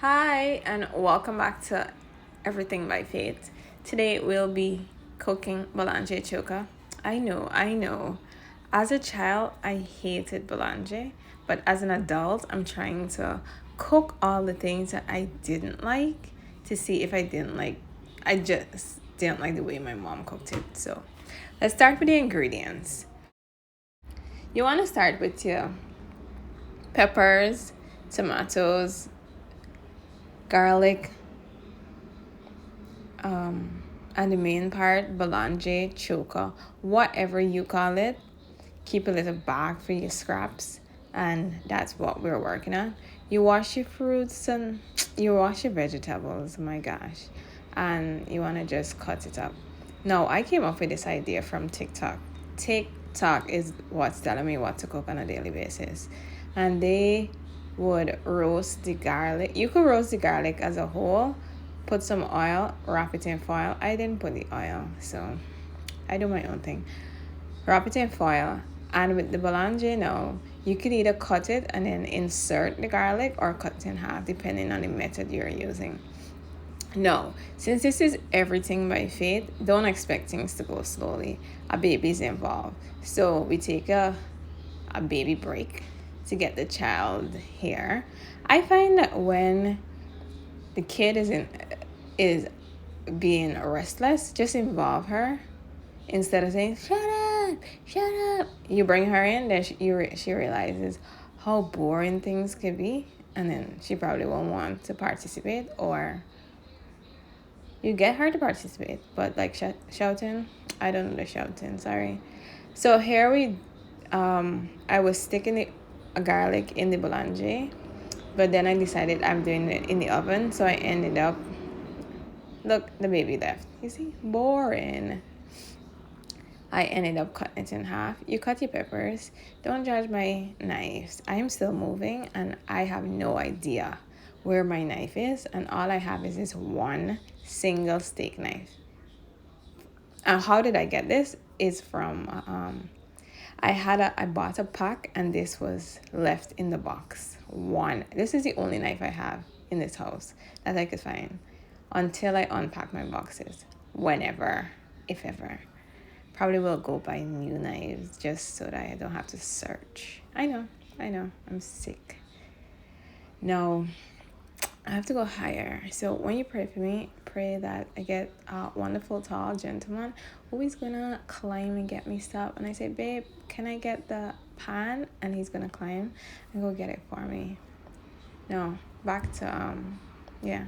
Hi, and welcome back to Everything by Faith. Today we'll be cooking Boulanger choka. I know. As a child, I hated Boulanger, but as an adult, I'm trying to cook all the things that I didn't like to see if I just didn't like the way my mom cooked it. So let's start with the ingredients. You want to start with your peppers, tomatoes, garlic, and the main part, Boulanger, choka, whatever you call it. Keep a little bag for your scraps, and that's what we're working on. You wash your fruits and you wash your vegetables, my gosh, and you want to just cut it up. Now, I came up with this idea from TikTok. TikTok is what's telling me what to cook on a daily basis, and they would roast the garlic. You could roast the garlic as a whole, put some oil, wrap it in foil. I didn't put the oil, so I do my own thing. Wrap it in foil, and with the Boulanger now, you could either cut it and then insert the garlic or cut it in half, depending on the method you're using. No, since this is everything by faith, don't expect things to go slowly. A baby's involved. So we take a baby break to get the child here. I find that when the kid is being restless, just involve her instead of saying shut up. You bring her in, then she realizes how boring things could be, and then she probably won't want to participate, or you get her to participate, but like shouting, I don't know the shouting, sorry. So here I was sticking a garlic in the Boulanger, but then I decided I'm doing it in the oven, so I ended up, look, the baby left. You see, boring. I ended up cutting it in half. You cut your peppers. Don't judge my knives. I am still moving and I have no idea where my knife is, and all I have is this one single steak knife. And how did I get this? Is from I bought a pack, and this was left in the box. This is the only knife I have in this house that I could find until I unpack my boxes. Whenever, if ever. Probably will go buy new knives just so that I don't have to search. I know, I'm sick. No, I have to go higher. So when you pray for me, pray that I get a wonderful tall gentleman who is gonna climb and get me stuff. And I say, babe, can I get the pan? And he's gonna climb and go get it for me. No, back to yeah.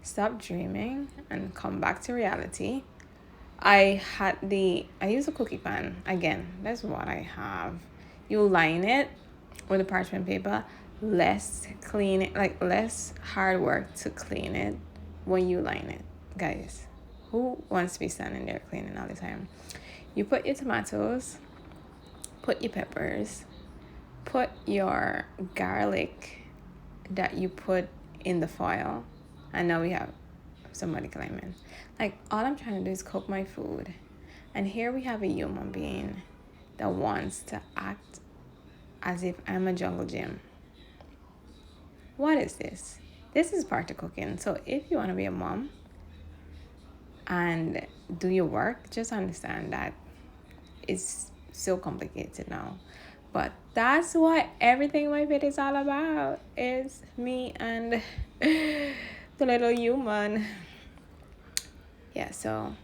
Stop dreaming and come back to reality. I use a cookie pan. Again, that's what I have. You line it with a parchment paper. Less hard work to clean it when you line it. Guys, who wants to be standing there cleaning all the time? You put your tomatoes, put your peppers, put your garlic that you put in the foil, and now we have somebody climbing. Like, all I'm trying to do is cook my food, and here we have a human being that wants to act as if I'm a jungle gym. What is this? This is part of cooking. So if you want to be a mom and do your work, just understand that it's so complicated now. But that's what everything my bit is all about. Is me and the little human. Yeah, so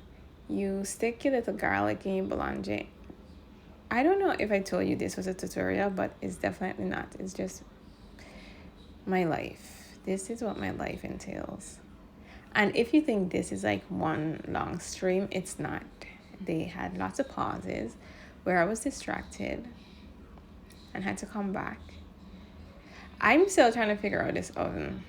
you stick your little garlic in your Boulanger. I don't know if I told you this was a tutorial, but it's definitely not. It's just my life. This is what my life entails. And if you think this is like one long stream, it's not. They had lots of pauses where I was distracted and had to come back. I'm still trying to figure out this oven.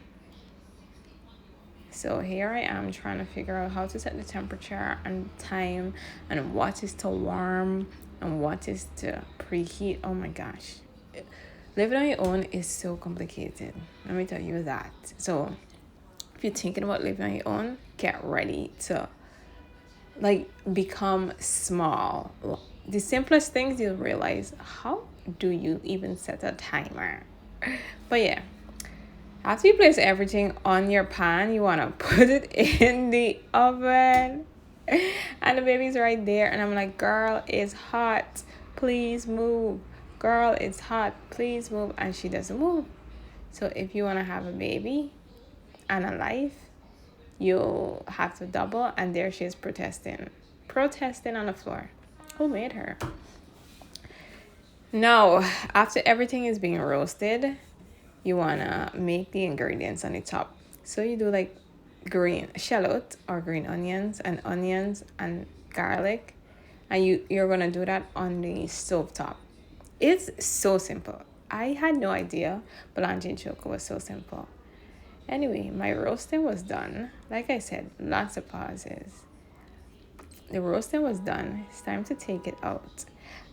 So here I am trying to figure out how to set the temperature and time and what is to warm and what is to preheat. Oh my gosh. Living on your own is so complicated. Let me tell you that. So if you're thinking about living on your own, get ready to become small. The simplest things you'll realize, how do you even set a timer? But yeah, After you place everything on your pan, you want to put it in the oven. And the baby's right there. And I'm like, girl, it's hot. Please move. Girl, it's hot. Please move. And she doesn't move. So if you want to have a baby and a life, you'll have to double. And there she is protesting on the floor. Who made her? Now, after everything is being roasted, you want to make the ingredients on the top. So you do like green shallot or green onions and garlic. And you're going to do that on the stove top. It's so simple. I had no idea Boulanger choka was so simple. Anyway, my roasting was done. Like I said, lots of pauses. The roasting was done. It's time to take it out.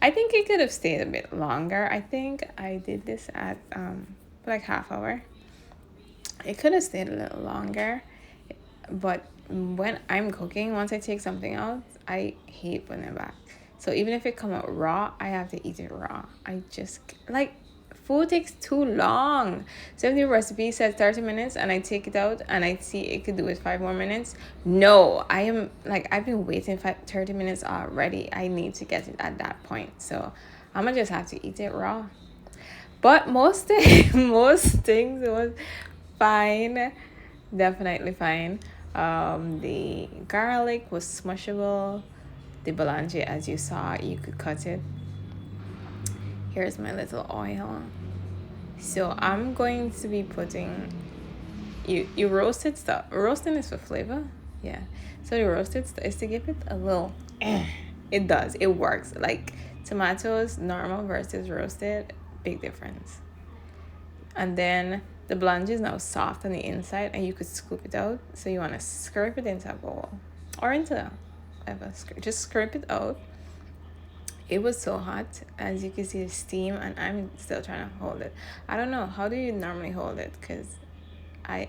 I think it could have stayed a bit longer. I think I did this at like half hour. It could have stayed a little longer, but when I'm cooking, once I take something out, I hate putting it back. So even if it come out raw, I have to eat it raw. I just like food takes too long. So if the recipe says 30 minutes and I take it out and I see it could do it 5 more minutes, no, I am like I've been waiting 30 minutes already. I need to get it at that point. So I'm gonna just have to eat it raw. But most things was fine, definitely fine. The garlic was smushable. The Boulanger, as you saw, you could cut it. Here's my little oil. So I'm going to be putting you roasted stuff. Roasting is for flavor, yeah. So the roasted stuff is to give it a little. It does. It works. Like tomatoes, normal versus roasted, big difference. And then the Boulanger is now soft on the inside, and you could scoop it out. So you want to scrape it into a bowl or into whatever. Just scrape it out. It was so hot, as you can see the steam, and I'm still trying to hold it. I don't know, how do you normally hold it? Because I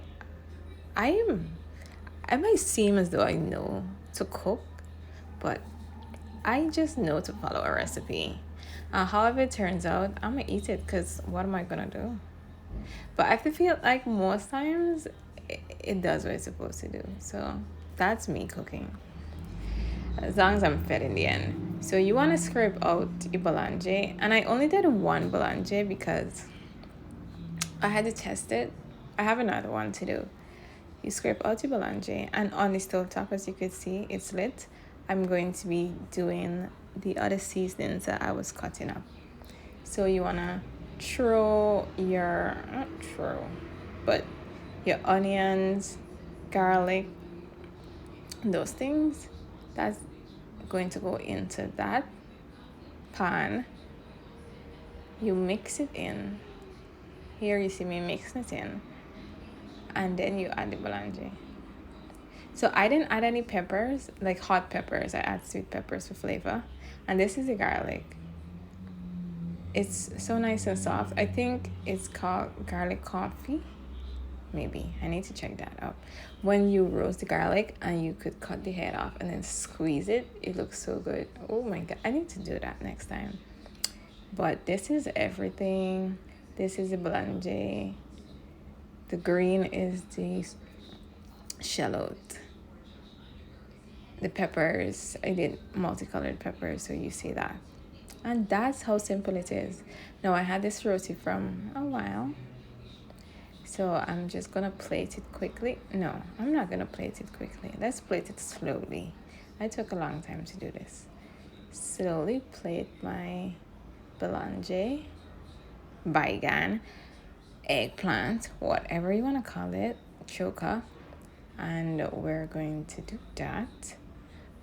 might seem as though I know to cook, but I just know to follow a recipe. However it turns out, I'm gonna eat it because what am I gonna do? But I feel like most times it does what it's supposed to do. So that's me cooking. As long as I'm fed in the end. So you want to scrape out your Boulanger. And I only did one Boulanger because I had to test it. I have another one to do. You scrape out your Boulanger. And on the stove top, as you could see, it's lit. I'm going to be doing the other seasonings that I was cutting up. So you want to throw your, not throw, but your onions, garlic, those things. That's going to go into that pan. You mix it in. Here you see me mixing it in. And then you add the Boulanger. So I didn't add any peppers, like hot peppers. I add sweet peppers for flavor. And this is the garlic. It's so nice and soft. I think it's called garlic coffee. Maybe. I need to check that out. When you roast the garlic and you could cut the head off and then squeeze it, it looks so good. Oh my God. I need to do that next time. But this is everything. This is the Boulanger. The green is the shallot. The peppers, I did multicolored peppers, so you see that. And that's how simple it is. Now I had this roti from a while. So I'm just gonna plate it quickly. No, I'm not gonna plate it quickly. Let's plate it slowly. I took a long time to do this. Slowly plate my Boulanger, biagan, eggplant, whatever you wanna call it, choka. And we're going to do that.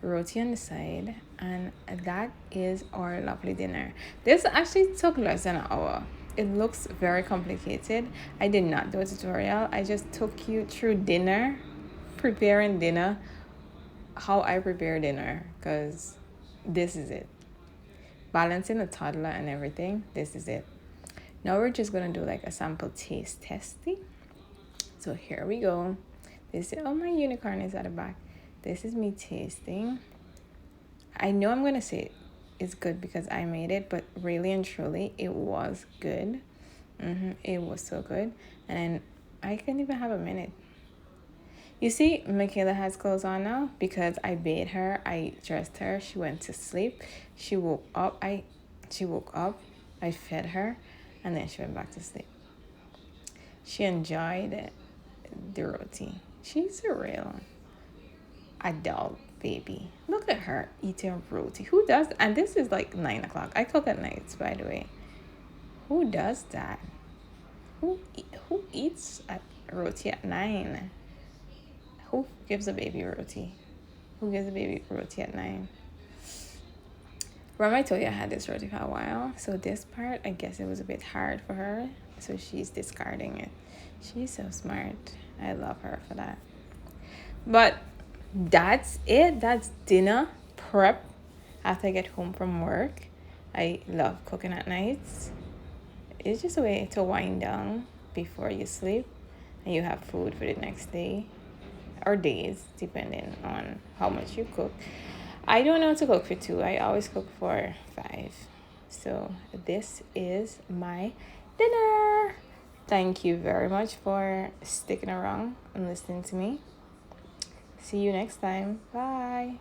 Roti on the side, and that is our lovely dinner. This actually took less than an hour. It looks very complicated. I did not do a tutorial. I just took you through dinner, preparing dinner, how I prepare dinner, because this is it. Balancing a toddler and everything, this is it. Now we're just gonna do like a sample taste testing. So here we go. This is, oh, my unicorn is at the back. This is me tasting. I know I'm gonna say it's good because I made it, but really and truly, it was good. It was so good. And then I couldn't even have a minute. You see, Michaela has clothes on now because I bathed her, I dressed her, she went to sleep. She woke up, I fed her, and then she went back to sleep. She enjoyed the roti. She's a real adult baby. Look at her eating roti. Who does? And this is like 9 o'clock. I cook at nights, by the way. Who does that? Who eats at roti at 9? Who gives a baby roti? Who gives a baby roti at 9? Remember I told you I had this roti for a while. So this part, I guess it was a bit hard for her. So she's discarding it. She's so smart. I love her for that. But that's it. That's dinner prep after I get home from work. I love cooking at nights. It's just a way to wind down before you sleep and you have food for the next day or days, depending on how much you cook. I don't know how to cook for 2. I always cook for 5. So this is my dinner. Thank you very much for sticking around and listening to me. See you next time. Bye.